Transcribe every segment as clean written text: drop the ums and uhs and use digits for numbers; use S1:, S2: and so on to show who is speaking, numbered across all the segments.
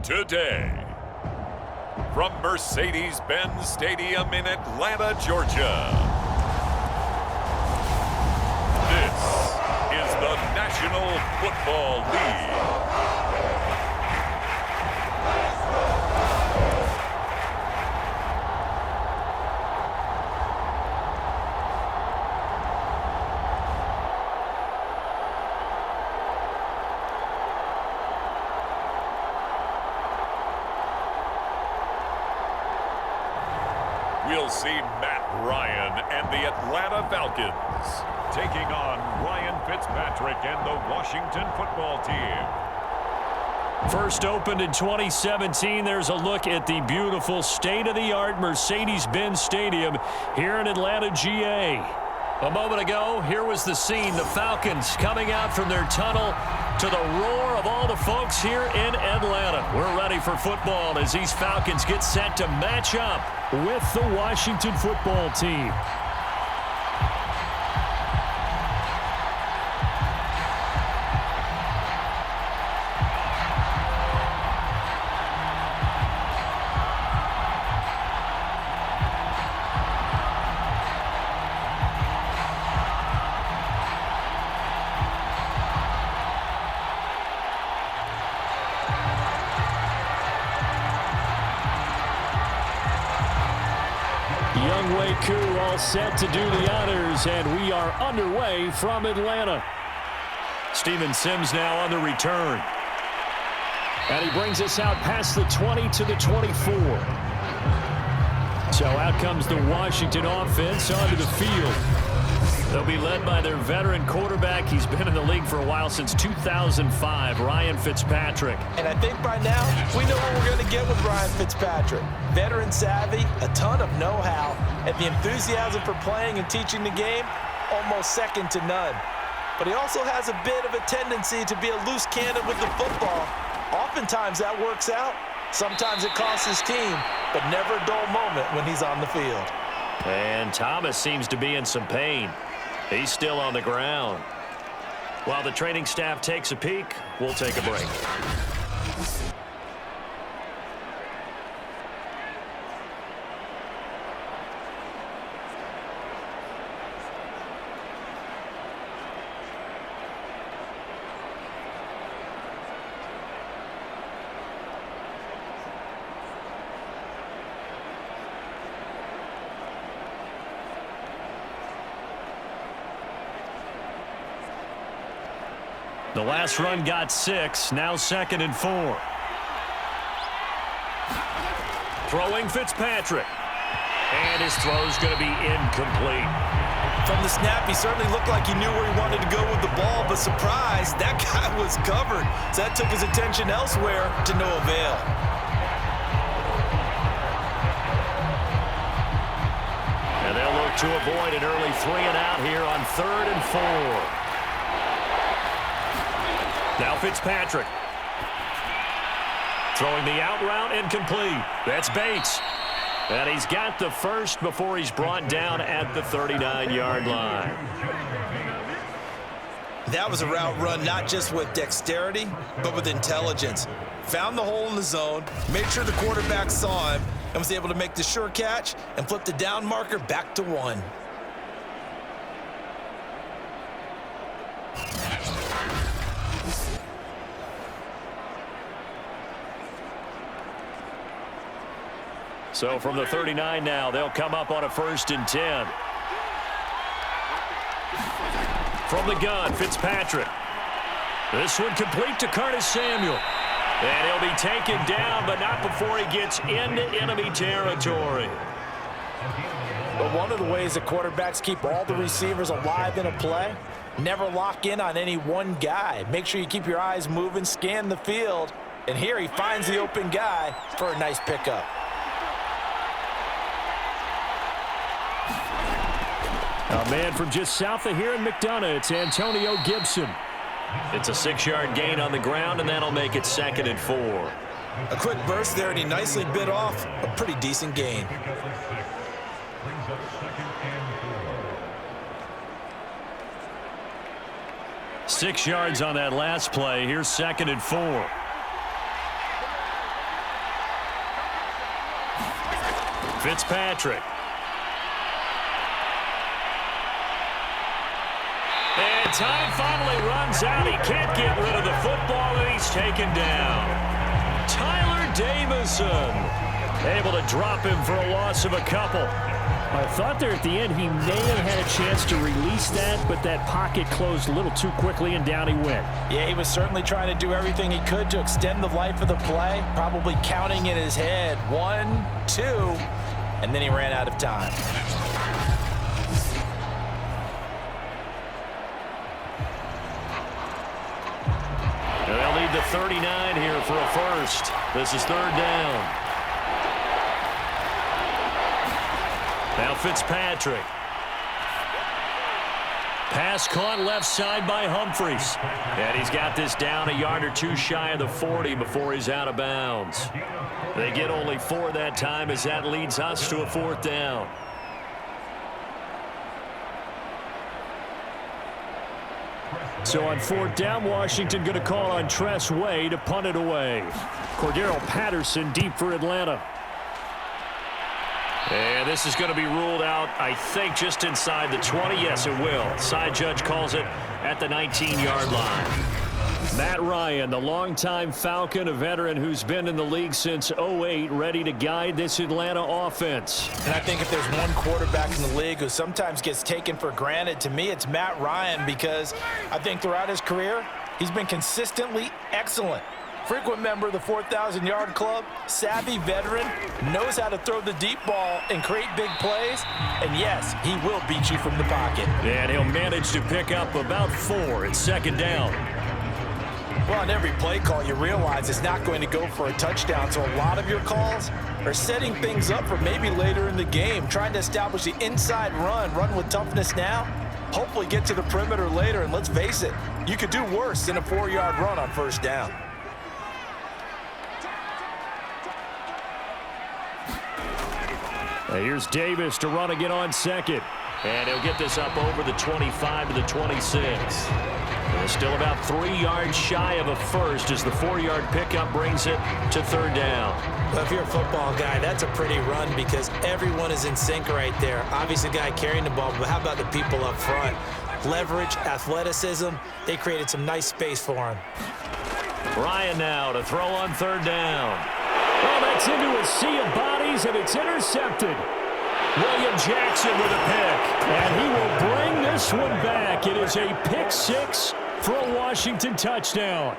S1: today. From Mercedes-Benz Stadium in Atlanta, Georgia. This is the National Football League. We'll see Matt Ryan and the Atlanta Falcons taking on Ryan Fitzpatrick and the Washington football team.
S2: First opened in 2017, there's a look at the beautiful state-of-the-art Mercedes-Benz Stadium here in Atlanta, GA. A moment ago, here was the scene. The Falcons coming out from their tunnel to the roar of all the folks here in Atlanta. We're ready for football as these Falcons get set to match up with the Washington football team. All set to do the honors, and we are underway from Atlanta. Steven Sims now on the return. And he brings us out past the 20 to the 24. So out comes the Washington offense onto the field. They'll be led by their veteran quarterback. He's been in the league for a while, since 2005, Ryan Fitzpatrick.
S3: And I think by now, we know what we're going to get with Ryan Fitzpatrick. Veteran savvy, a ton of know-how, and the enthusiasm for playing and teaching the game, almost second to none. But he also has a bit of a tendency to be a loose cannon with the football. Oftentimes that works out. Sometimes it costs his team, but never a dull moment when he's on the field.
S2: And Thomas seems to be in some pain. He's still on the ground. While the training staff takes a peek, we'll take a break. The last run got 6, now 2nd and 4. Throwing Fitzpatrick. And his throw's going to be incomplete.
S3: From the snap, he certainly looked like he knew where he wanted to go with the ball, but surprise, that guy was covered. So that took his attention elsewhere to no avail.
S2: And they'll look to avoid an early 3-and-out here on 3rd and 4. Now Fitzpatrick. Throwing the out route, incomplete. That's Bates. And he's got the first before he's brought down at the 39-yard line.
S3: That was a route run not just with dexterity, but with intelligence. Found the hole in the zone, made sure the quarterback saw him, and was able to make the sure catch and flip the down marker back to 1.
S2: So from the 39 now, they'll come up on a 1st and 10. From the gun, Fitzpatrick. This one complete to Curtis Samuel. And he'll be taken down, but not before he gets into enemy territory.
S3: But one of the ways that quarterbacks keep all the receivers alive in a play, never lock in on any one guy. Make sure you keep your eyes moving, scan the field. And here he finds the open guy for a nice pickup.
S2: A man from just south of here in McDonough, it's Antonio Gibson. It's a 6-yard gain on the ground, and that'll make it 2nd and 4.
S3: A quick burst there, and he nicely bit off a pretty decent gain.
S2: 6 yards on that last play. Here's 2nd and 4. Fitzpatrick. And time finally runs out. He can't get rid of the football, and he's taken down. Tyler Davison able to drop him for a loss of a couple.
S4: I thought there at the end he may have had a chance to release that, but that pocket closed a little too quickly, and down he went.
S3: Yeah, he was certainly trying to do everything he could to extend the life of the play, probably counting in his head 1, 2, and then he ran out of time.
S2: And they'll need the 39 here for a first. This is third down. Now Fitzpatrick. Pass caught left side by Humphries. And he's got this down a yard or two shy of the 40 before he's out of bounds. They get only 4 that time as that leads us to a fourth down.
S4: So on fourth down, Washington going to call on Tress Way to punt it away. Cordero Patterson deep for Atlanta.
S2: And this is going to be ruled out, I think, just inside the 20. Yes, it will. Side judge calls it at the 19-yard line.
S4: Matt Ryan, the longtime Falcon, a veteran who's been in the league since '08, ready to guide this Atlanta offense.
S3: And I think if there's one quarterback in the league who sometimes gets taken for granted, to me it's Matt Ryan, because I think throughout his career he's been consistently excellent. Frequent member of the 4,000-yard club, savvy veteran, knows how to throw the deep ball and create big plays. And yes, he will beat you from the pocket.
S2: And he'll manage to pick up about 4 at second down.
S3: Well, on every play call, you realize it's not going to go for a touchdown. So a lot of your calls are setting things up for maybe later in the game, trying to establish the inside run with toughness now, hopefully get to the perimeter later. And let's face it, you could do worse than a 4-yard run on first down.
S4: Here's Davis to run again on second.
S2: And he'll get this up over the 25 to the 26. And still about 3 yards shy of a first as the 4-yard pickup brings it to third down.
S3: Well, if you're a football guy, that's a pretty run because everyone is in sync right there. Obviously, the guy carrying the ball, but how about the people up front? Leverage, athleticism, they created some nice space for him.
S2: Ryan now to throw on third down.
S4: Oh, that's into a sea of bodies, and it's intercepted.
S2: William Jackson with a pick.
S4: And he will bring this one back. It is a pick 6 for a Washington touchdown.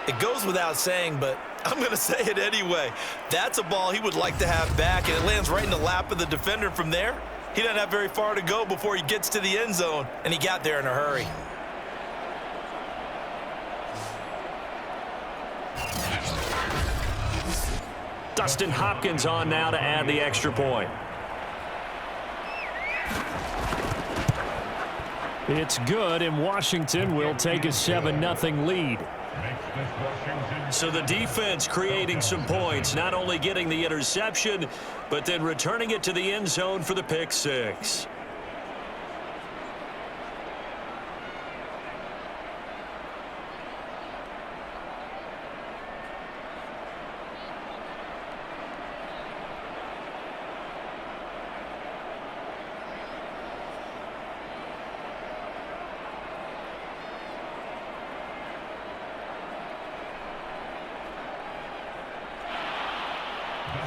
S3: It goes without saying, but I'm going to say it anyway. That's a ball he would like to have back, and it lands right in the lap of the defender from there. He doesn't have very far to go before he gets to the end zone, and he got there in a hurry.
S2: Dustin Hopkins on now to add the extra point.
S4: It's good, and Washington will take a 7-0 lead.
S2: So the defense creating some points, not only getting the interception, but then returning it to the end zone for the pick 6.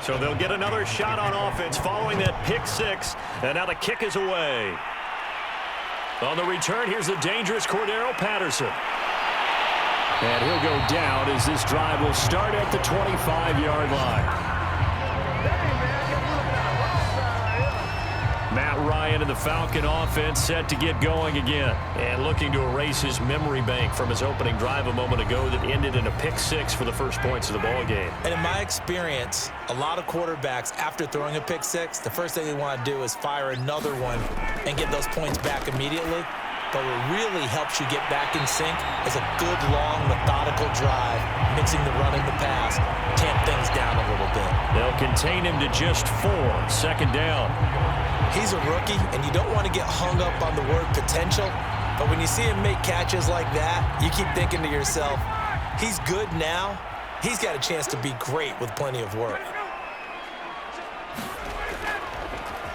S2: So they'll get another shot on offense following that pick 6, and now the kick is away. On the return, here's the dangerous Cordero Patterson.
S4: And he'll go down as this drive will start at the 25-yard line. Matt Ryan and the Falcon offense set to get going again.
S2: And looking to erase his memory bank from his opening drive a moment ago that ended in a pick 6 for the first points of the ball game.
S3: And in my experience, a lot of quarterbacks, after throwing a pick 6, the first thing they want to do is fire another one and get those points back immediately. But what really helps you get back in sync is a good, long, methodical drive, mixing the run and the pass, tamp things down a little bit.
S2: They'll contain him to just 4, second down.
S3: He's a rookie, and you don't want to get hung up on the word potential, but when you see him make catches like that, you keep thinking to yourself, he's good now. He's got a chance to be great with plenty of work.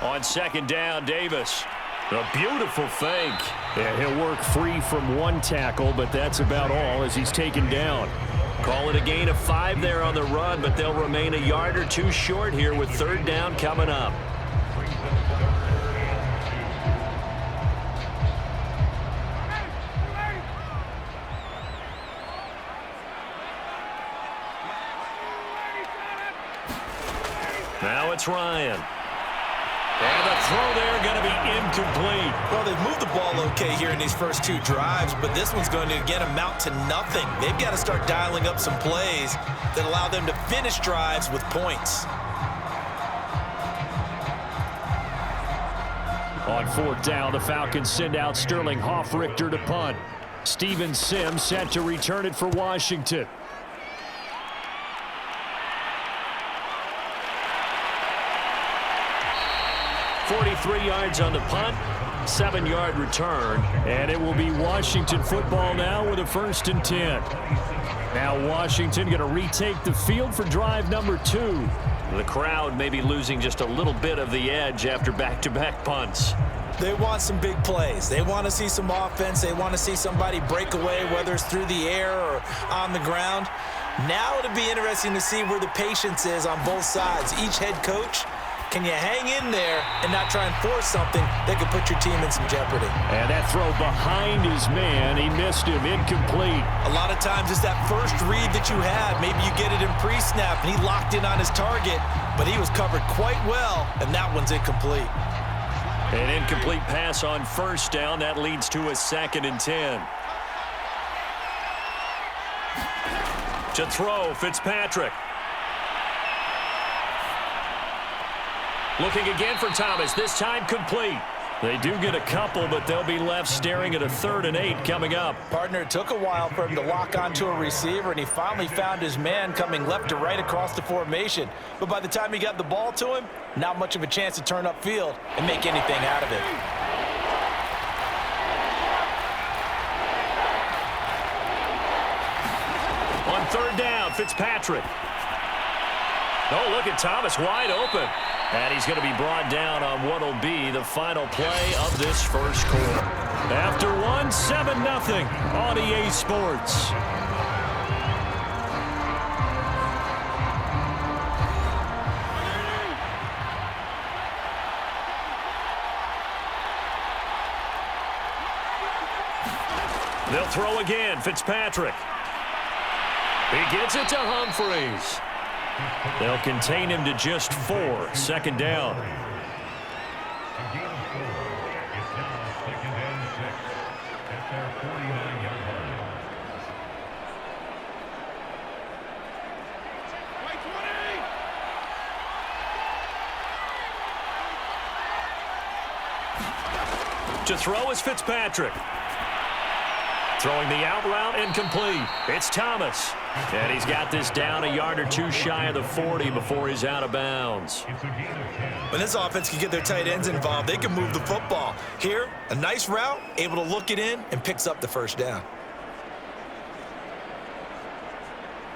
S2: On second down, Davis. A beautiful fake.
S4: Yeah, he'll work free from one tackle, but that's about all as he's taken down.
S2: Call it a gain of 5 there on the run, but they'll remain a yard or two short here with third down coming up. Now it's Ryan. And the throw there going to be incomplete.
S3: Well, they've moved the ball okay here in these first 2 drives, but this one's going to, again, amount to nothing. They've got to start dialing up some plays that allow them to finish drives with points.
S4: On 4th down, the Falcons send out Sterling Hoffrichter to punt. Steven Sims set to return it for Washington.
S2: 43 yards on the punt, 7-yard return.
S4: And it will be Washington football now with a 1st and 10. Now Washington going to retake the field for drive number 2.
S2: The crowd may be losing just a little bit of the edge after back-to-back punts.
S3: They want some big plays. They want to see some offense. They want to see somebody break away, whether it's through the air or on the ground. Now it'll be interesting to see where the patience is on both sides. Each head coach, can you hang in there and not try and force something that could put your team in some jeopardy?
S4: And that throw behind his man, he missed him, incomplete.
S3: A lot of times it's that first read that you had. Maybe you get it in pre-snap and he locked in on his target, but he was covered quite well, and that one's incomplete.
S2: An incomplete pass on 1st down. That leads to a 2nd and 10. To throw, Fitzpatrick. Looking again for Thomas, this time complete.
S4: They do get a couple, but they'll be left staring at a 3rd and 8 coming up.
S3: Partner, it took a while for him to lock onto a receiver, and he finally found his man coming left to right across the formation. But by the time he got the ball to him, not much of a chance to turn upfield and make anything out of it.
S2: On 3rd down, Fitzpatrick. Oh, look at Thomas wide open. And he's going to be brought down on what will be the final play of this first quarter.
S4: After 1, 7-0 on EA Sports.
S2: They'll throw again, Fitzpatrick. He gets it to Humphreys. They'll contain him to just 4. 2nd down. To throw is Fitzpatrick. Throwing the out route incomplete. It's Thomas. And he's got this down a yard or 2 shy of the 40 before he's out of bounds.
S3: When this offense can get their tight ends involved, they can move the football. Here, a nice route, able to look it in, and picks up the 1st down.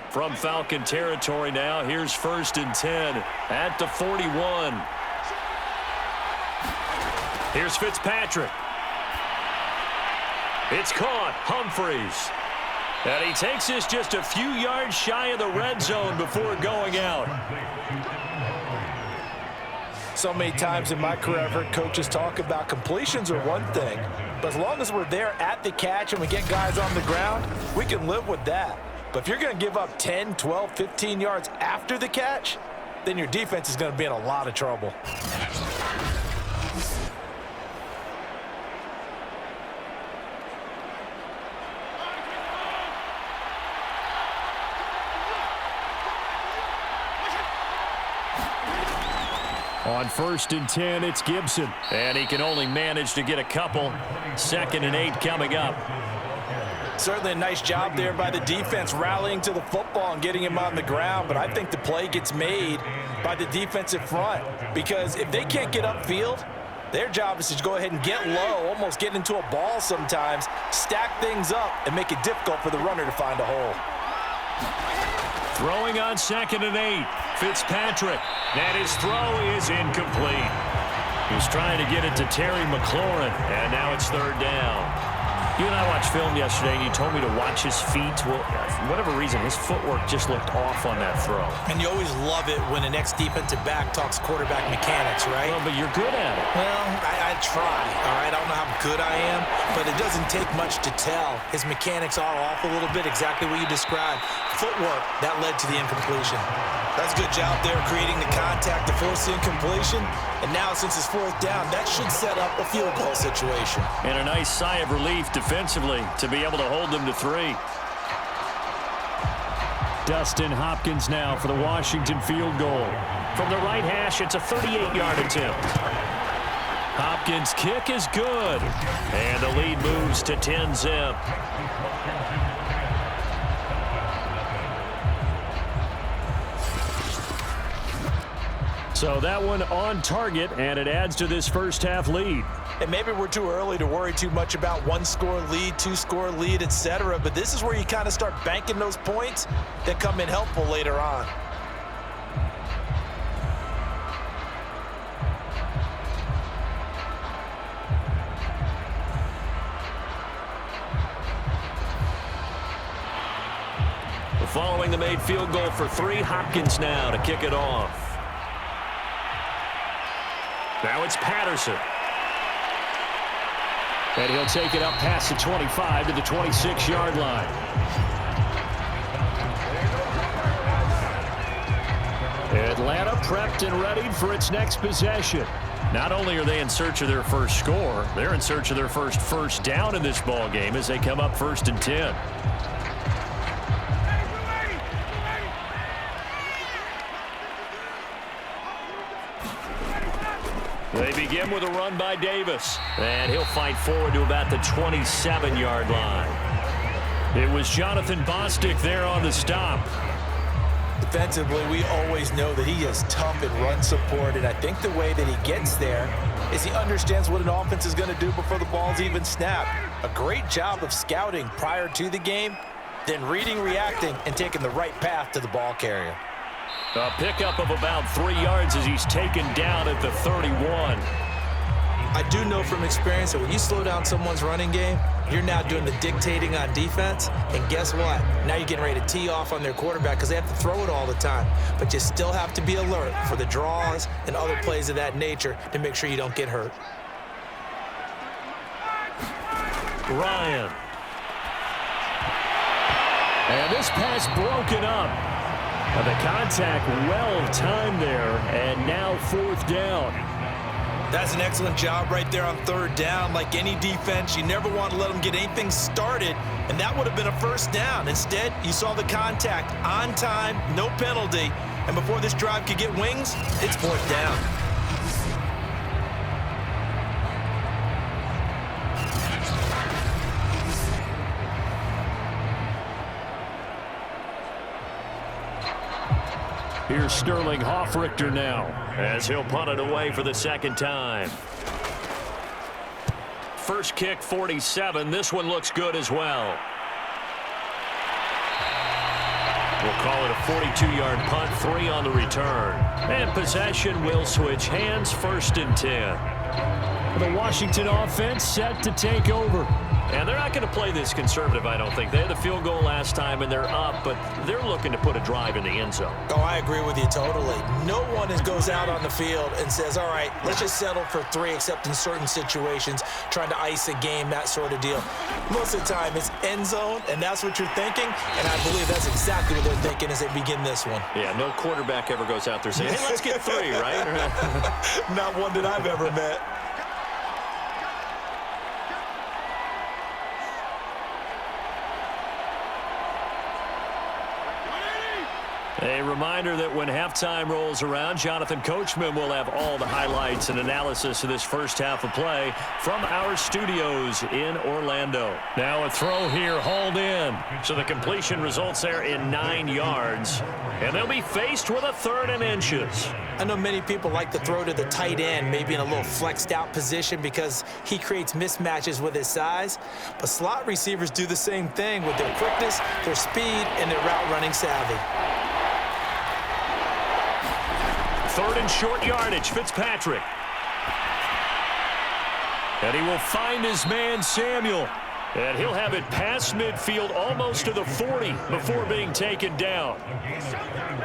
S2: From Falcon territory now, here's 1st and 10 at the 41. Here's Fitzpatrick. It's caught. Humphreys. And he takes this just a few yards shy of the red zone before going out.
S3: So many times in my career, I've heard coaches talk about completions are one thing, but as long as we're there at the catch and we get guys on the ground, we can live with that. But if you're going to give up 10, 12, 15 yards after the catch, then your defense is going to be in a lot of trouble.
S4: On 1st and 10, it's Gibson.
S2: And he can only manage to get a couple. 2nd and 8 coming up.
S3: Certainly a nice job there by the defense rallying to the football and getting him on the ground, but I think the play gets made by the defensive front because if they can't get upfield, their job is to go ahead and get low, almost get into a ball sometimes, stack things up, and make it difficult for the runner to find a hole.
S2: Throwing on 2nd and 8, Fitzpatrick. And his throw is incomplete. He's trying to get it to Terry McLaurin, and now it's third down. You and I watched film yesterday, and you told me to watch his feet. Well, for whatever reason, his footwork just looked off on that throw.
S3: And you always love it when the next defensive back talks quarterback mechanics, right?
S2: Well, but you're good at it.
S3: Well, I try, all right? I don't know how good I am, but it doesn't take much to tell. His mechanics are off a little bit, exactly what you described. Footwork, that led to the incompletion. That's a good job there creating the contact to force the incompletion. And now, since it's fourth down, that should set up a field goal situation.
S2: And a nice sigh of relief defensively to be able to hold them to 3.
S4: Dustin Hopkins now for the Washington field goal.
S2: From the right hash, it's a 38-yard attempt. Hopkins' kick is good. And the lead moves to 10-zip.
S4: So that one on target, and it adds to this first half lead.
S3: And maybe we're too early to worry too much about one-score lead, two-score lead, etc. But this is where you kind of start banking those points that come in helpful later on.
S2: Following the made field goal for 3, Hopkins now to kick it off. Now it's Patterson.
S4: And he'll take it up past the 25 to the 26-yard line. Atlanta prepped and readied for its next possession.
S2: Not only are they in search of their first score, they're in search of their first down in this ball game as they come up 1st and 10. They begin with a run by Davis. And he'll fight forward to about the 27-yard line. It was Jonathan Bostic there on the stop.
S3: Defensively, we always know that he is tough in run support, and I think the way that he gets there is he understands what an offense is going to do before the ball's even snapped. A great job of scouting prior to the game, then reading, reacting, and taking the right path to the ball carrier.
S2: A pickup of about 3 yards as he's taken down at the 31.
S3: I do know from experience that when you slow down someone's running game, you're now doing the dictating on defense. And guess what? Now you're getting ready to tee off on their quarterback because they have to throw it all the time. But you still have to be alert for the draws and other plays of that nature to make sure you don't get hurt.
S2: Ryan.
S4: And this pass broken up. And the contact well-timed there, and now 4th down.
S3: That's an excellent job right there on 3rd down. Like any defense, you never want to let them get anything started, and that would have been a 1st down. Instead, you saw the contact on time, no penalty, and before this drive could get wings, it's 4th down.
S4: Here's Sterling Hoffrichter now
S2: as he'll punt it away for the 2nd time. First kick, 47. This one looks good as well. We'll call it a 42-yard punt, 3 on the return. And possession will switch hands, 1st and 10.
S4: The Washington offense set to take over.
S2: And they're not going to play this conservative, I don't think. They had the field goal last time, and they're up, but they're looking to put a drive in the end zone.
S3: Oh, I agree with you totally. No one goes out on the field and says, all right, let's just settle for 3, except in certain situations, trying to ice a game, that sort of deal. Most of the time, it's end zone, and that's what you're thinking, and I believe that's exactly what they're thinking as they begin this one.
S2: Yeah, no quarterback ever goes out there saying, hey, let's get 3, right?
S3: Not one that I've ever met.
S2: A reminder that when halftime rolls around, Jonathan Coachman will have all the highlights and analysis of this first half of play from our studios in Orlando.
S4: Now a throw here, hauled in.
S2: So the completion results there in 9 yards. And they'll be faced with a 3rd and inches.
S3: I know many people like to throw to the tight end, maybe in a little flexed out position because he creates mismatches with his size. But slot receivers do the same thing with their quickness, their speed, and their route running savvy.
S2: 3rd and short yardage, Fitzpatrick. And he will find his man, Samuel. And he'll have it past midfield almost to the 40 before being taken down.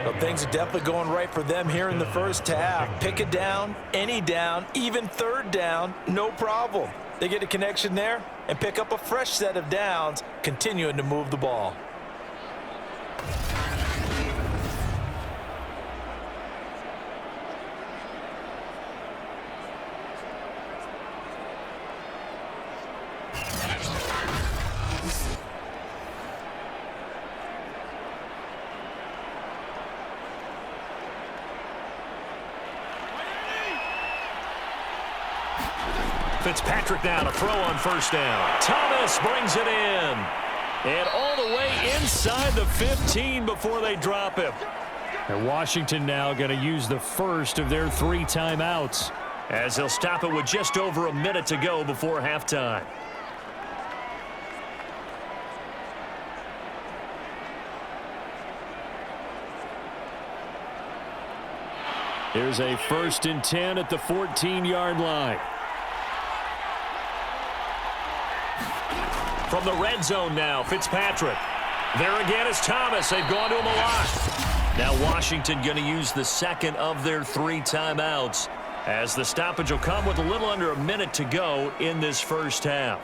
S3: Well, things are definitely going right for them here in the first half. Pick a down, any down, even third down, no problem. They get a connection there and pick up a fresh set of downs, continuing to move the ball.
S2: Fitzpatrick now to throw on first down. Thomas brings it in. And all the way inside the 15 before they drop him.
S4: And Washington now going to use the first of their 3 timeouts,
S2: as he'll stop it with just over a minute to go before halftime.
S4: Here's a 1st and 10 at the 14-yard line.
S2: From the red zone now, Fitzpatrick. There again is Thomas. They've gone to him a lot. Now Washington going to use the second of their 3 timeouts, as the stoppage will come with a little under a minute to go in this first half.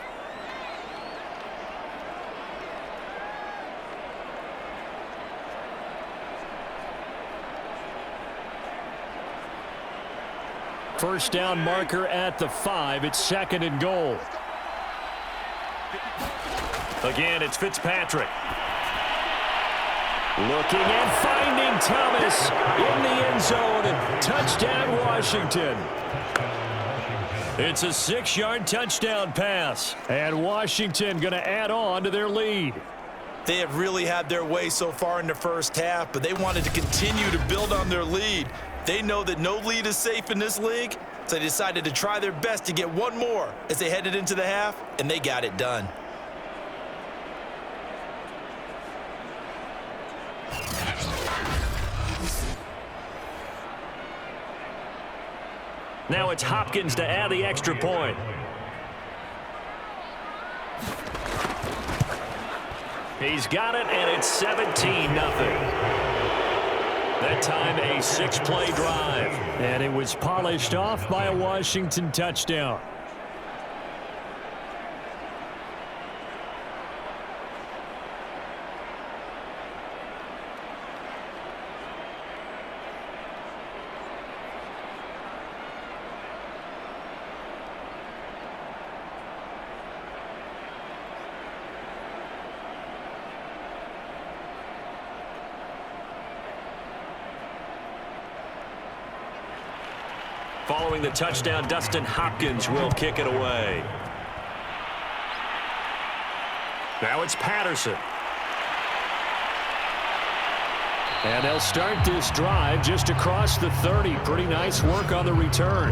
S4: First down marker at the 5. It's 2nd and goal.
S2: Again, it's Fitzpatrick. Looking and finding Thomas in the end zone. Touchdown, Washington. It's a 6-yard touchdown pass.
S4: And Washington going to add on to their lead.
S3: They have really had their way so far in the first half, but they wanted to continue to build on their lead. They know that no lead is safe in this league, so they decided to try their best to get one more as they headed into the half, and they got it done.
S2: Now it's Hopkins to add the extra point. He's got it, and it's 17-0. That time a 6-play drive.
S4: And it was polished off by a Washington touchdown.
S2: Following the touchdown, Dustin Hopkins will kick it away. Now it's Patterson.
S4: And they'll start this drive just across the 30. Pretty nice work on the return.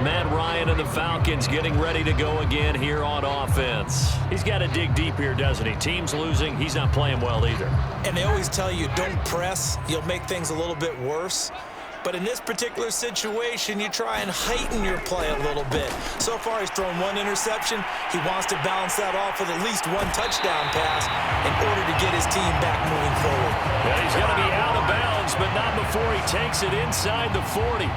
S2: Matt Ryan and the Falcons getting ready to go again here on offense. He's got to dig deep here, doesn't he? Team's losing. He's not playing well either.
S3: And they always tell you, don't press. You'll make things a little bit worse. But in this particular situation, you try and heighten your play a little bit. So far, he's thrown 1 interception. He wants to balance that off with at least 1 touchdown pass in order to get his team back moving forward.
S2: Yeah, he's going to be out of bounds, but not before he takes it inside the 40.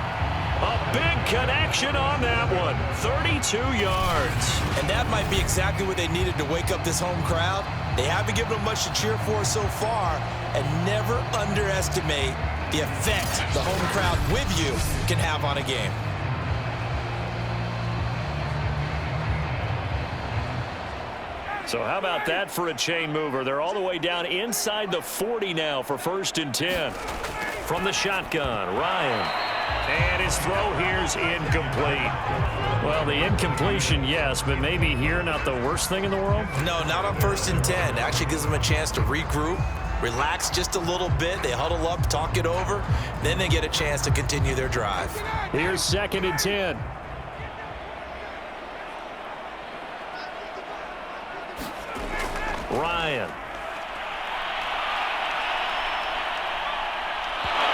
S2: A big connection on that one. 32 yards.
S3: And that might be exactly what they needed to wake up this home crowd. They haven't given them much to cheer for so far, and never underestimate the effect the home crowd with you can have on a game.
S2: So how about that for a chain mover? They're all the way down inside the 40 now for 1st and 10. From the shotgun, Ryan. And his throw here's incomplete.
S4: Well, the incompletion, yes, but maybe here not the worst thing in the world?
S3: No, not on 1st and 10. Actually gives them a chance to regroup, relax just a little bit. They huddle up, talk it over. Then they get a chance to continue their drive.
S4: Here's 2nd and 10.
S2: Ryan.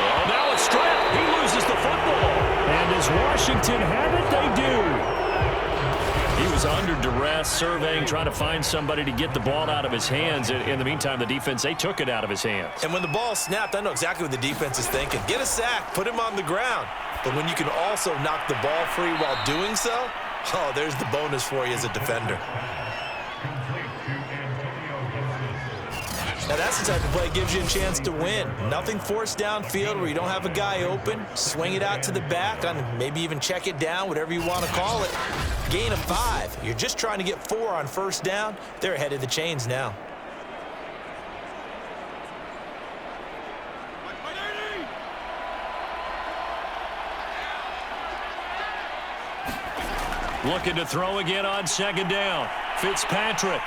S2: Oh, now a strip. He loses the football.
S4: And as Washington have it? They do.
S2: He was under duress, surveying, trying to find somebody to get the ball out of his hands. In the meantime, the defense, they took it out of his hands.
S3: And when the ball snapped, I know exactly what the defense is thinking. Get a sack, put him on the ground. But when you can also knock the ball free while doing so, oh, there's the bonus for you as a defender. Now that's the type of play that gives you a chance to win. Nothing forced downfield where you don't have a guy open. Swing it out to the back, on maybe even check it down, whatever you want to call it. Gain of 5. You're just trying to get 4 on first down. They're ahead of the chains now.
S2: Looking to throw again on second down. Fitzpatrick.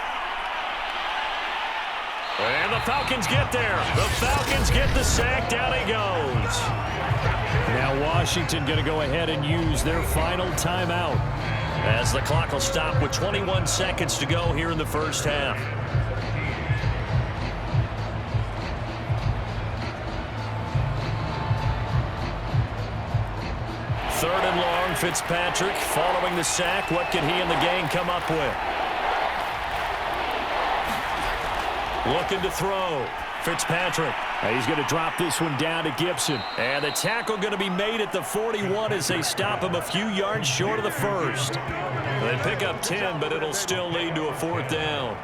S2: And the Falcons get there. The Falcons get the sack. Down he goes.
S4: Now Washington going to go ahead and use their final timeout,
S2: as the clock will stop with 21 seconds to go here in the first half. Third and long, Fitzpatrick following the sack. What can he and the gang come up with? Looking to throw. Fitzpatrick.
S4: He's going to drop this one down to Gibson.
S2: And the tackle going to be made at the 41 as they stop him a few yards short of the first. They pick up 10, but it'll still lead to a 4th down.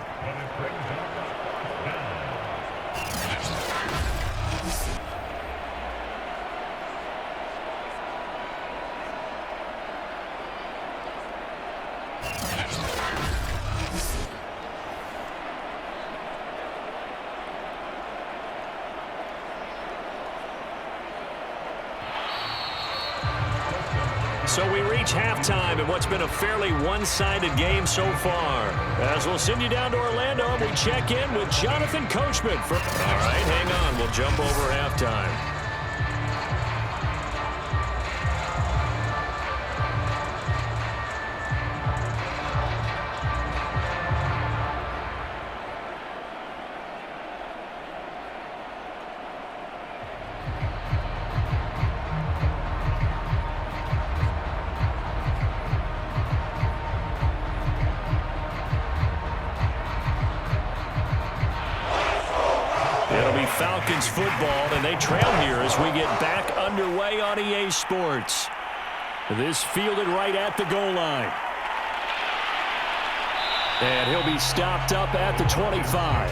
S2: So we reach halftime in what's been a fairly one-sided game so far. As we'll send you down to Orlando, and we check in with Jonathan Coachman. All right, hang on. We'll jump over halftime. Falcons football, and they trail here as we get back underway on EA Sports.
S4: This fielded right at the goal line. And he'll be stopped up at the 25.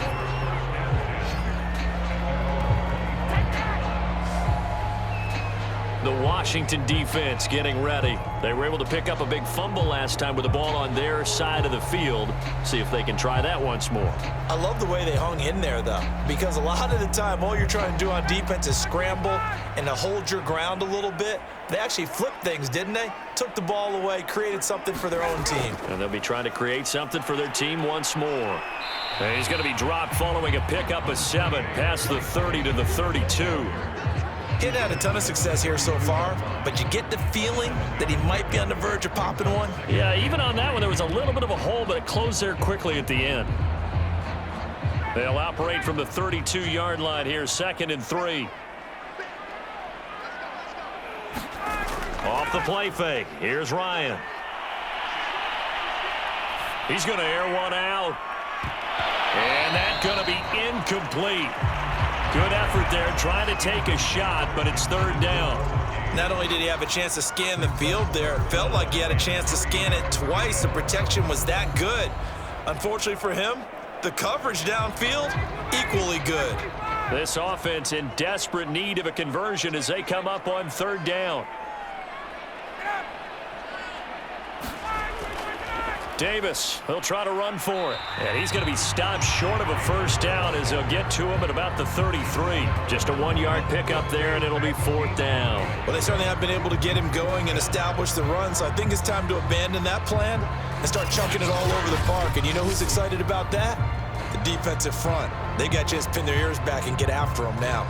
S2: The Washington defense getting ready. They were able to pick up a big fumble last time with the ball on their side of the field. See if they can try that once more.
S3: I love the way they hung in there, though, because a lot of the time all you're trying to do on defense is scramble and to hold your ground a little bit. They actually flipped things, didn't they? Took the ball away, created something for their own team.
S2: And they'll be trying to create something for their team once more. And he's going to be dropped following a pickup of 7 past the 30 to the 32.
S3: He hadn't had a ton of success here so far, but you get the feeling that he might be on the verge of popping one.
S2: Yeah, even on that one, there was a little bit of a hole, but it closed there quickly at the end. They'll operate from the 32-yard line here, 2nd and 3. Off the play fake. Here's Ryan. He's going to air one out. And that's going to be incomplete. Good effort there, trying to take a shot, but it's 3rd down.
S3: Not only did he have a chance to scan the field there, it felt like he had a chance to scan it twice. The protection was that good. Unfortunately for him, the coverage downfield, equally good.
S2: This offense in desperate need of a conversion as they come up on 3rd down. Davis, he'll try to run for it. And he's going to be stopped short of a 1st down as they'll get to him at about the 33. Just a 1-yard pickup there, and it'll be 4th down.
S3: Well, they certainly have been able to get him going and establish the run, so I think it's time to abandon that plan and start chunking it all over the park. And you know who's excited about that? The defensive front. They got to just pin their ears back and get after him now.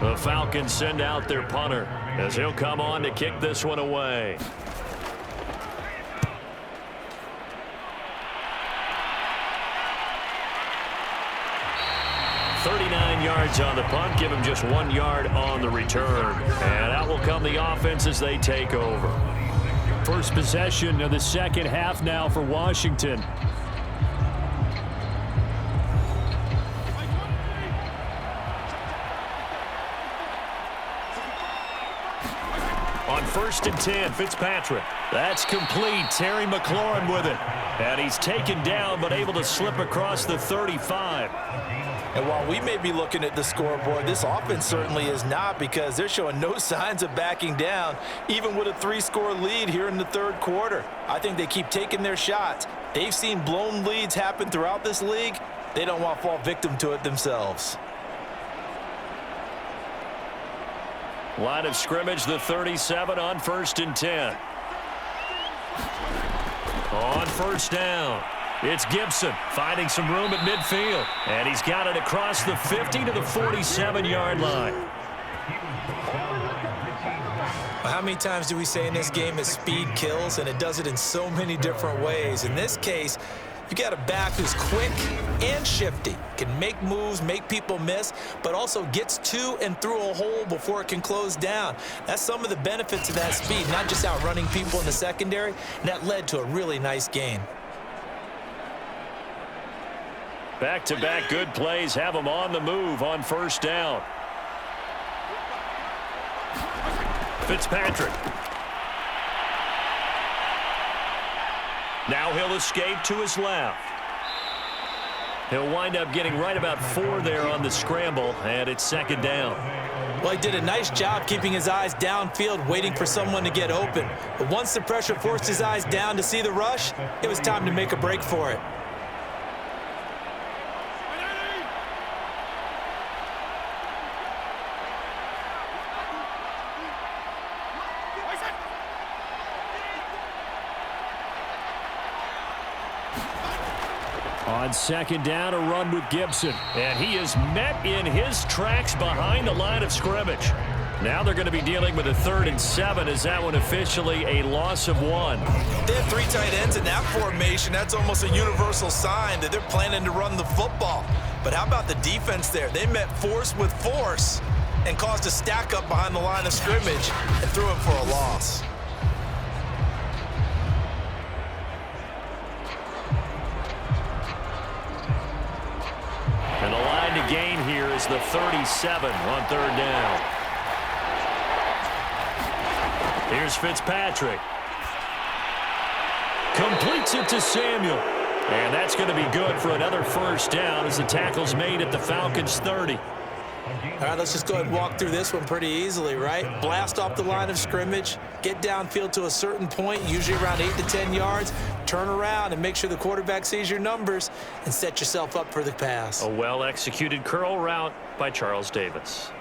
S2: The Falcons send out their punter as he'll come on to kick this one away. yards on the punt, give him just 1 yard on the return. And out will come the offense as they take over.
S4: First possession of the second half now for Washington.
S2: On 1st and 10, Fitzpatrick. That's complete. Terry McLaurin with it. And he's taken down but able to slip across the 35.
S3: And while we may be looking at the scoreboard, this offense certainly is not, because they're showing no signs of backing down, even with a 3-score lead here in the third quarter. I think they keep taking their shots. They've seen blown leads happen throughout this league. They don't want to fall victim to it themselves.
S2: Line of scrimmage, the 37 on 1st and 10. On 1st down, it's Gibson finding some room at midfield. And he's got it across the 50 to the 47-yard line.
S3: How many times do we say in this game that speed kills, and it does it in so many different ways? In this case, you got a back who's quick and shifty, can make moves, make people miss, but also gets to and through a hole before it can close down. That's some of the benefits of that speed, not just outrunning people in the secondary, and that led to a really nice gain.
S2: Back-to-back good plays have him on the move on 1st down. Fitzpatrick. Now he'll escape to his left. He'll wind up getting right about 4 there on the scramble, and it's 2nd down.
S3: Well, he did a nice job keeping his eyes downfield, waiting for someone to get open. But once the pressure forced his eyes down to see the rush, it was time to make a break for it.
S4: On 2nd down, a run with Gibson.
S2: And he is met in his tracks behind the line of scrimmage. Now they're going to be dealing with a 3rd and 7. Is that one officially a loss of 1?
S3: They have 3 tight ends in that formation. That's almost a universal sign that they're planning to run the football. But how about the defense there? They met force with force and caused a stack up behind the line of scrimmage and threw him for a loss.
S2: And the line to gain here is the 37 on 3rd down. Here's Fitzpatrick. Completes it to Samuel. And that's going to be good for another 1st down as the tackle's made at the Falcons' 30.
S3: All right, let's just go ahead and walk through this one pretty easily, right? Blast off the line of scrimmage, get downfield to a certain point, usually around 8 to 10 yards, turn around and make sure the quarterback sees your numbers and set yourself up for the pass.
S2: A well-executed curl route by Charles Davis.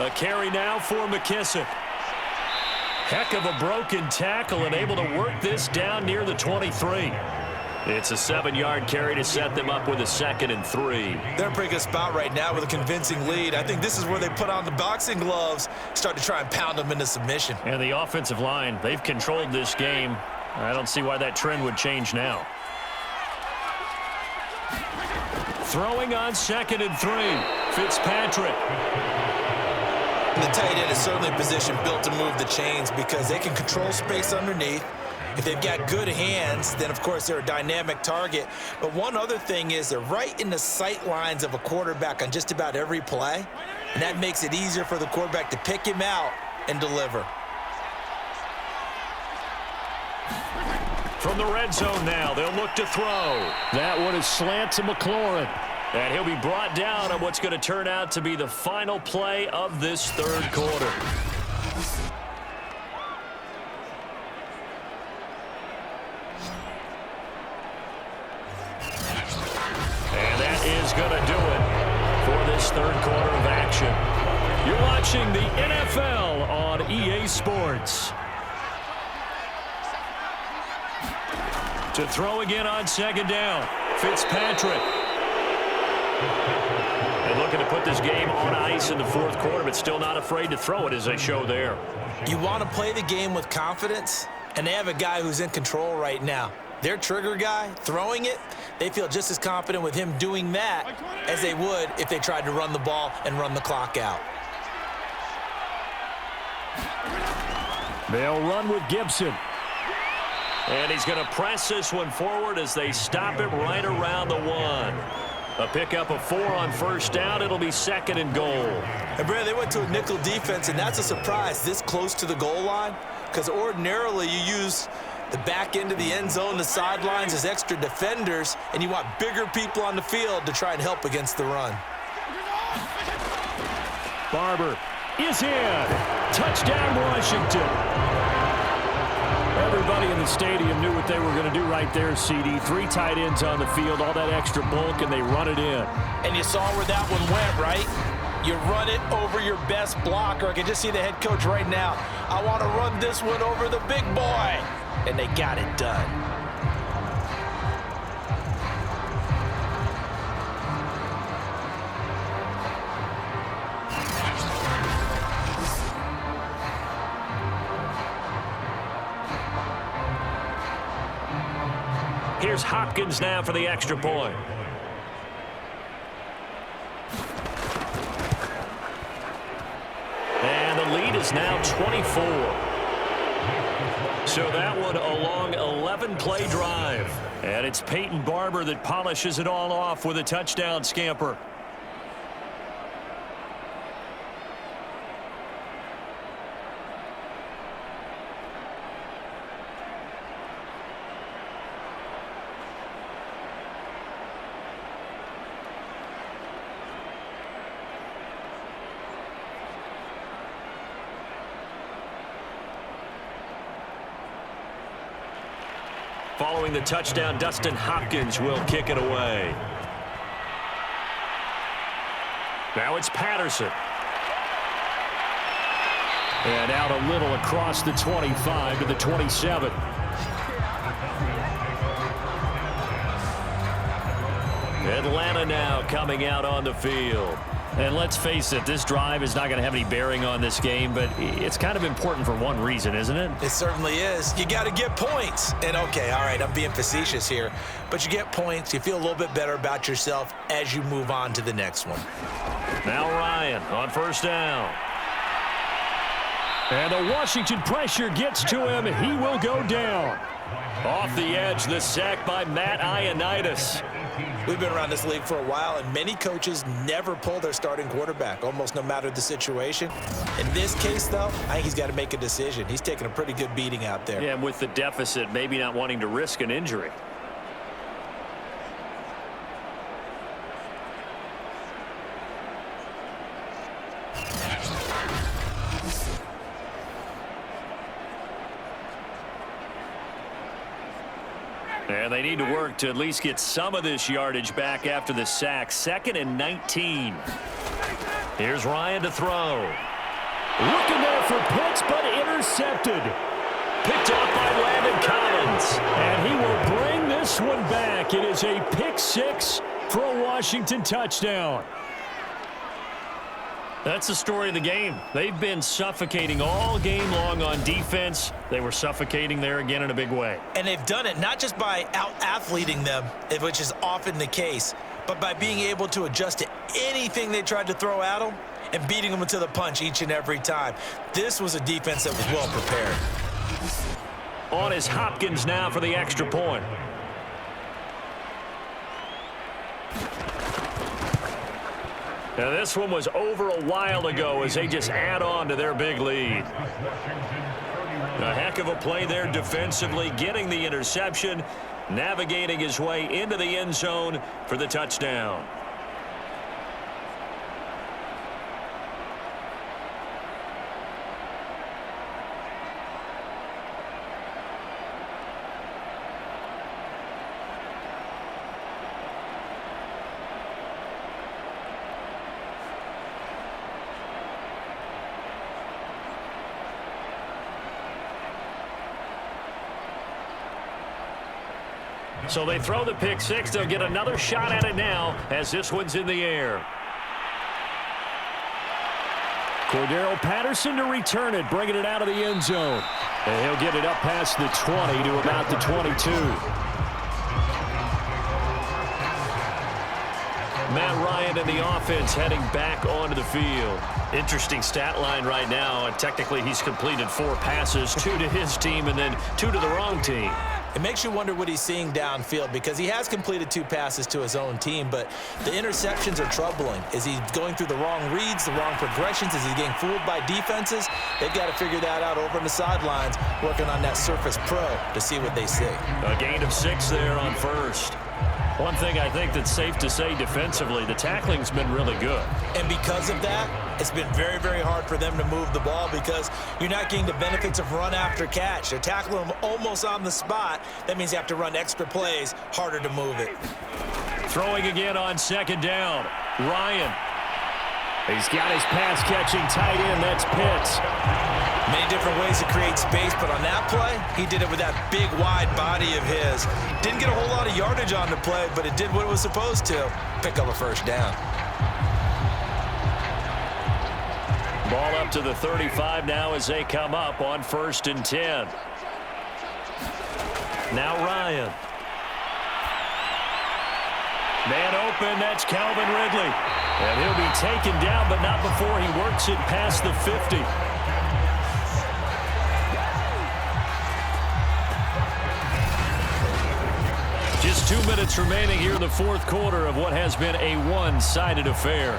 S2: A carry now for McKissick. Heck of a broken tackle and able to work this down near the 23. It's a 7-yard carry to set them up with a 2nd and 3.
S3: They're in a pretty good spot right now with a convincing lead. I think this is where they put on the boxing gloves, start to try and pound them into submission.
S2: And the offensive line, they've controlled this game. I don't see why that trend would change now. Throwing on 2nd and 3. Fitzpatrick.
S3: The tight end is certainly a position built to move the chains because they can control space underneath. If they've got good hands, then, of course, they're a dynamic target. But one other thing is they're right in the sight lines of a quarterback on just about every play, and that makes it easier for the quarterback to pick him out and deliver.
S2: From the red zone now, they'll look to throw.
S4: That one is slant to McLaurin.
S2: And he'll be brought down on what's going to turn out to be the final play of this 3rd quarter. And that is going to do it for this 3rd quarter of action. You're watching the NFL on EA Sports. To throw again on 2nd down, Fitzpatrick. And look looking to put this game on ice in the fourth quarter, but still not afraid to throw it as they show there.
S3: You want to play the game with confidence, and they have a guy who's in control right now. Their trigger guy, throwing it, they feel just as confident with him doing that as they would if they tried to run the ball and run the clock out.
S4: They'll run with Gibson.
S2: And he's going to press this one forward as they stop it right around the 1. A pickup of 4 on first down. It'll be 2nd and goal.
S3: And, Brad, they went to a nickel defense, and that's a surprise this close to the goal line, because ordinarily you use the back end of the end zone, the sidelines as extra defenders, and you want bigger people on the field to try and help against the run.
S4: Barber is in. Touchdown, Washington. Everybody in the stadium knew what they were going to do right there, CD. 3 tight ends on the field, all that extra bulk, and they run it in.
S3: And you saw where that one went, right? You run it over your best blocker. I can just see the head coach right now. I want to run this one over the big boy. And they got it done.
S2: Here's Hopkins now for the extra point. And the lead is now 24. So that one a long 11-play drive. And it's Peyton Barber that polishes it all off with a touchdown scamper. Following the touchdown, Dustin Hopkins will kick it away. Now it's Patterson.
S4: And out a little across the 25 to the 27.
S2: Atlanta now coming out on the field.
S4: And let's face it, this drive is not going to have any bearing on this game, but it's kind of important for one reason, isn't it?
S3: It certainly is. You got to get points. And, okay, all right, I'm being facetious here, but you get points. You feel a little bit better about yourself as you move on to the next one.
S2: Now Ryan on first down.
S4: And the Washington pressure gets to him. He will go down.
S2: Off the edge, the sack by Matt Ioannidis.
S3: We've been around this league for a while, and many coaches never pull their starting quarterback, almost no matter the situation. In this case, though, I think he's got to make a decision. He's taking a pretty good beating out there.
S2: Yeah, with the deficit, maybe not wanting to risk an injury. And they need to work to at least get some of this yardage back after the sack. 2nd and 19. Here's Ryan to throw.
S4: Looking there for Pitts, but intercepted.
S2: Picked off by Landon Collins.
S4: And he will bring this one back. It is a pick 6 for a Washington touchdown.
S2: That's the story of the game. They've been suffocating all game long on defense. They were suffocating there again in a big way.
S3: And they've done it not just by out-athleting them, which is often the case, but by being able to adjust to anything they tried to throw at them and beating them to the punch each and every time. This was a defense that was well prepared.
S2: On is Hopkins now for the extra point. Now this one was over a while ago as they just add on to their big lead. A heck of a play there defensively, getting the interception, navigating his way into the end zone for the touchdown. So they throw the pick 6. They'll get another shot at it now as this one's in the air.
S4: Cordero Patterson to return it, bringing it out of the end zone. And he'll get it up past the 20 to about the 22. Matt Ryan and the offense heading back onto the field. Interesting stat line right now. Technically, he's completed 4 passes, 2 to his team and then 2 to the wrong team.
S3: It makes you wonder what he's seeing downfield because he has completed 2 passes to his own team, but the interceptions are troubling. Is he going through the wrong reads, the wrong progressions? Is he getting fooled by defenses? They've got to figure that out over on the sidelines, working on that Surface Pro to see what they see.
S2: A gain of 6 there on first. One thing I think that's safe to say defensively, the tackling's been really good.
S3: And because of that, it's been very, very hard for them to move the ball because you're not getting the benefits of run after catch. They're tackling them almost on the spot. That means you have to run extra plays, harder to move it.
S2: Throwing again on second down. Ryan.
S4: He's got his pass-catching tight end. That's Pitts.
S3: Many different ways to create space, but on that play, he did it with that big, wide body of his. Didn't get a whole lot of yardage on the play, but it did what it was supposed to. Pick up a first down.
S2: Ball up to the 35 now as they come up on 1st and 10. Now Ryan. Man open, that's Calvin Ridley. And he'll be taken down, but not before he works it past the 50. Just 2 minutes remaining here in the 4th quarter of what has been a one-sided affair.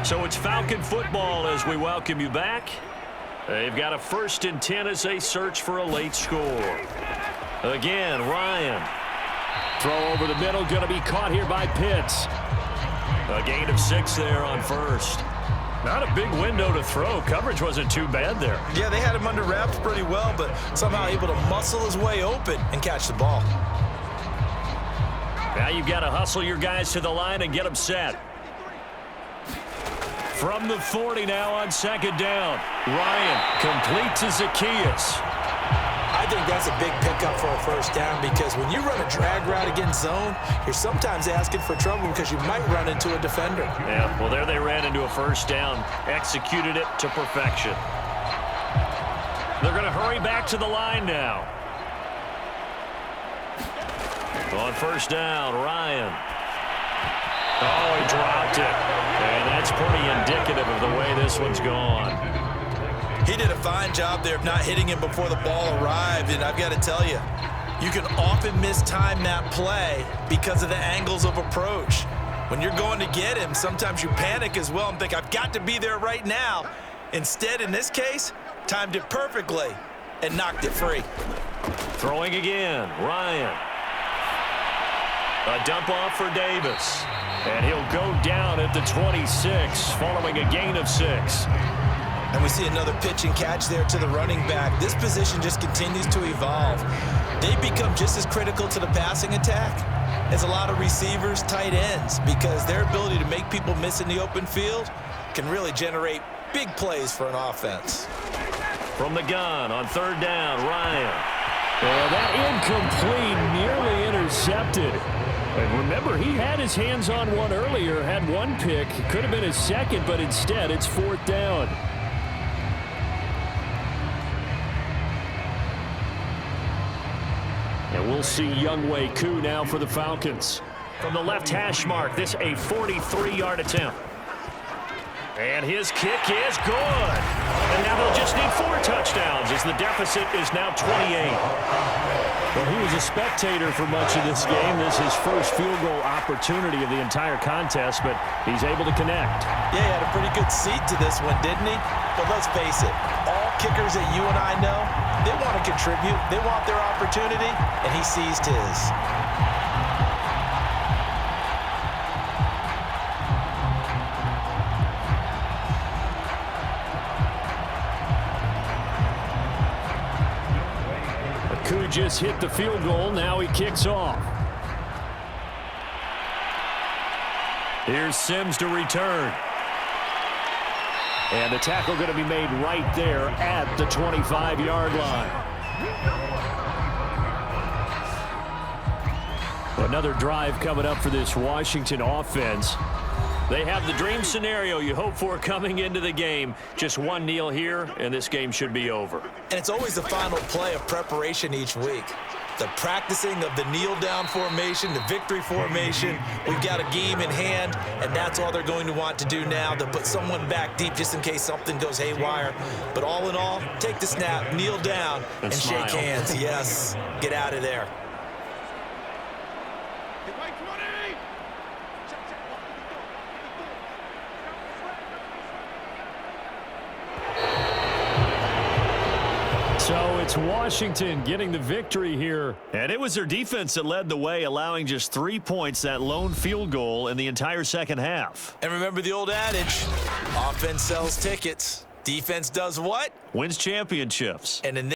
S2: So it's Falcon football as we welcome you back. They've got a 1st and 10 as they search for a late score. Again, Ryan.
S4: Throw over the middle, going to be caught here by Pitts.
S2: A gain of 6 there on first. Not a big window to throw. Coverage wasn't too bad there.
S3: Yeah, they had him under wraps pretty well, but somehow able to muscle his way open and catch the ball.
S2: Now you've got to hustle your guys to the line and get them set. From the 40 now on second down. Ryan completes to Zacchaeus.
S3: I think that's a big pickup for a first down because when you run a drag route against zone, you're sometimes asking for trouble because you might run into a defender.
S2: Yeah, well, there they ran into a first down. Executed it to perfection. They're going to hurry back to the line now. On first down, Ryan. Oh, he dropped it. And that's pretty indicative of the way this one's gone.
S3: He did a fine job there of not hitting him before the ball arrived, and I've got to tell you, you can often mistime that play because of the angles of approach. When you're going to get him, sometimes you panic as well and think, I've got to be there right now. Instead, in this case, timed it perfectly and knocked it free.
S2: Throwing again, Ryan. A dump off for Davis. And he'll go down at the 26, following a gain of 6.
S3: And we see another pitch and catch there to the running back. This position just continues to evolve. They become just as critical to the passing attack as a lot of receivers, tight ends, because their ability to make people miss in the open field can really generate big plays for an offense.
S2: From the gun on third down, Ryan.
S4: Well, that incomplete, nearly intercepted. And remember, he had his hands on one earlier, had one pick. Could have been his second, but instead it's 4th down. And we'll see Younghoe Koo now for the Falcons.
S2: From the left hash mark, this a 43-yard attempt. And his kick is good. And now they'll just need 4 touchdowns as the deficit is now 28.
S4: Well, he was a spectator for much of this game. This is his first field goal opportunity of the entire contest, but he's able to connect.
S3: Yeah, he had a pretty good seat to this one, didn't he? But let's face it, all kickers that you and I know, they want to contribute. They want their opportunity, and he seized his.
S4: Koo just hit the field goal. Now he kicks off.
S2: Here's Sims to return.
S4: And the tackle going to be made right there at the 25-yard line. Another drive coming up for this Washington offense. They have the dream scenario you hope for coming into the game. Just one kneel here, and this game should be over.
S3: And it's always the final play of preparation each week. The practicing of the kneel-down formation, the victory formation. We've got a game in hand, and that's all they're going to want to do now, to put someone back deep just in case something goes haywire. But all in all, take the snap, kneel down, and shake hands. Yes, get out of there.
S4: So it's Washington getting the victory here.
S2: And it was their defense that led the way, allowing just 3 points, that lone field goal in the entire second half.
S3: And remember the old adage, offense sells tickets. Defense does what?
S2: Wins championships.
S3: And in